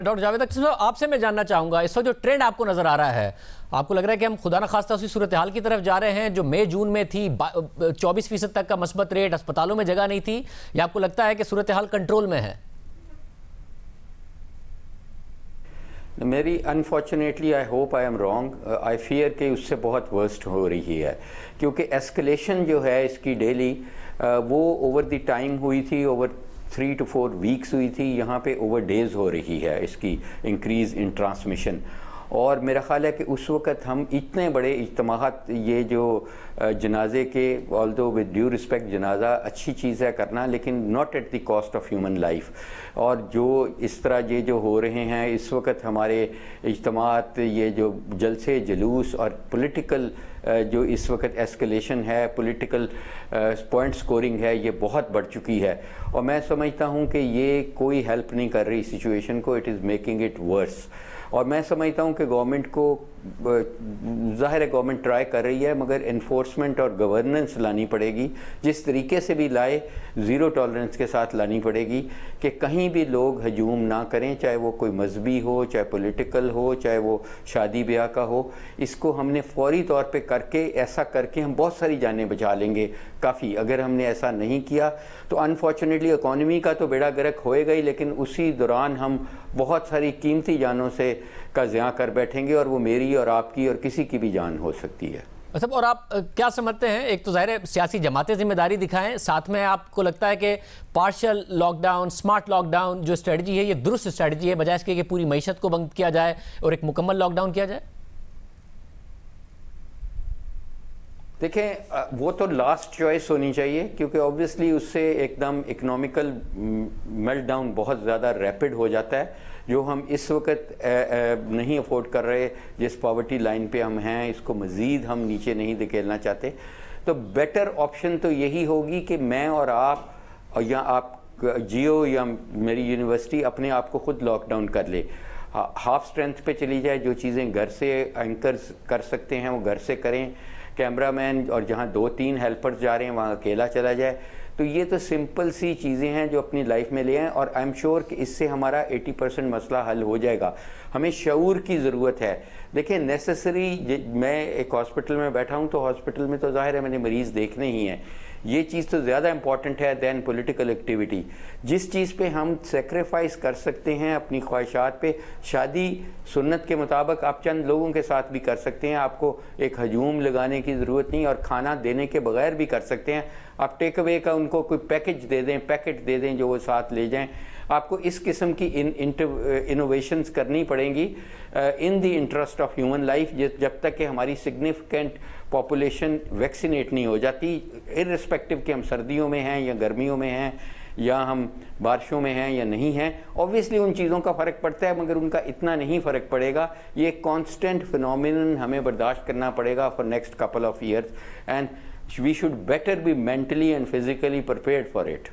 Doctor Javed Akhtar साहब, आपसे मैं जानना चाहूंगा, इस वक्त जो ट्रेंड आपको नजर आ रहा है, आपको लग रहा है कि हम खुदा न खास्ता उसी सूरत हाल की तरफ जा रहे हैं जो मई जून में थी, 24% तक का मस्बत रेट, अस्पतालों में जगह नहीं थी, या आपको लगता है कि सूरत हाल कंट्रोल में है? मेरी unfortunately I hope I am wrong, I fear कि उससे बहुत वर्स्ट हो रही है, क्योंकि एस्केलेशन जो है इसकी डेली वो ओवर द टाइम हुई थी, ओवर 3 to 4 वीक्स हुई थी, यहाँ पे ओवर डेज हो रही है इसकी इंक्रीज़ इन ट्रांसमिशन। और मेरा ख़्याल है कि उस वक़्त हम इतने बड़े इज्तमात, ये जो जनाजे के, ऑल्दो विद ड्यू रिस्पेक्ट जनाजा अच्छी चीज़ है करना, लेकिन not at the cost of human life. और जो इस तरह ये जो हो रहे हैं इस वक्त हमारे इज्तमात, ये जो जलसे जुलूस और पॉलिटिकल जो इस वक्त एस्केलेशन है, पॉलिटिकल पॉइंट स्कोरिंग है, ये बहुत बढ़ चुकी है। और मैं समझता हूँ कि ये कोई हेल्प नहीं कर रही सिचुएशन को, it is making it worse. और मैं समझता हूँ कि गवर्नमेंट को, ज़ाहिर है गवर्नमेंट ट्राई कर रही है, मगर इन्फोर्समेंट और गवर्नेंस लानी पड़ेगी, जिस तरीके से भी लाए ज़ीरो टॉलरेंस के साथ लानी पड़ेगी कि कहीं भी लोग हजूम ना करें, चाहे वो कोई मजहबी हो, चाहे पॉलिटिकल हो, चाहे वो शादी ब्याह का हो। इसको हमने फौरी तौर पे करके, ऐसा करके हम बहुत सारी जानें बचा लेंगे काफ़ी। अगर हमने ऐसा नहीं किया तो अनफॉर्चुनेटली इकॉनमी का तो बेड़ा गर्क होएगा ही, लेकिन उसी दौरान हम बहुत सारी कीमती जानों से का ज़िया कर बैठेंगे, और वो मेरी और आपकी और किसी की भी जान हो सकती है। अच्छा, और आप क्या समझते हैं, एक तो ज़ाहिर है सियासी जमातें जिम्मेदारी दिखाएं, साथ में आपको लगता है कि पार्शियल लॉकडाउन, स्मार्ट लॉकडाउन जो स्ट्रेटजी है, ये दुरुस्त स्ट्रेटजी है, बजाय इसके कि पूरी मईशत को बंद किया जाए और एक मुकम्मल लॉकडाउन किया जाए? देखें, वो तो लास्ट चॉइस होनी चाहिए, क्योंकि ऑब्वियसली उससे एकदम इकोनॉमिकल मेल्टडाउन बहुत ज़्यादा रैपिड हो जाता है, जो हम इस वक्त नहीं अफोर्ड कर रहे। जिस पॉवर्टी लाइन पे हम हैं, इसको मज़ीद हम नीचे नहीं धकेलना चाहते। तो बेटर ऑप्शन तो यही होगी कि मैं और आप, और या आप जियो या मेरी यूनिवर्सिटी अपने आप को ख़ुद लॉकडाउन कर ले, हाफ स्ट्रेंथ पे चली जाए, जो चीज़ें घर से एंकर्स कर सकते हैं वो घर से करें, कैमरामैन और जहाँ 2-3 हेल्पर्स जा रहे हैं वहाँ अकेला चला जाए। तो ये तो सिंपल सी चीज़ें हैं जो अपनी लाइफ में ले आएँ, और आई एम श्योर कि इससे हमारा 80% मसला हल हो जाएगा। हमें शऊर की ज़रूरत है। देखिए, नेसेसरी, मैं एक हॉस्पिटल में बैठा हूँ, तो हॉस्पिटल में तो ज़ाहिर है मैंने मरीज़ देखने ही हैं। ये चीज़ तो ज़्यादा इंपॉर्टेंट है दैन पॉलिटिकल एक्टिविटी। जिस चीज़ पे हम सेक्रीफाइस कर सकते हैं अपनी ख्वाहिशात पे, शादी सुन्नत के मुताबिक आप चंद लोगों के साथ भी कर सकते हैं, आपको एक हजूम लगाने की ज़रूरत नहीं, और खाना देने के बगैर भी कर सकते हैं। आप टेक अवे का उनको कोई पैकेज दे दें, पैकेट दे दें जो वो साथ ले जाएं। आपको इस किस्म की इनोवेशंस करनी पड़ेंगी in the interest of human life, जब तक कि हमारी सिग्निफिकेंट पॉपुलेशन वैक्सीनेट नहीं हो जाती, इर्रिस्पेक्टिव कि हम सर्दियों में हैं या गर्मियों में हैं, या हम बारिशों में हैं या नहीं हैं। ऑब्वियसली उन चीज़ों का फ़र्क पड़ता है, मगर उनका इतना नहीं फ़र्क पड़ेगा। ये एक कॉन्स्टेंट फिनोमिनन हमें बर्दाश्त करना पड़ेगा for next couple of years, and we should better be mentally and physically prepared for it.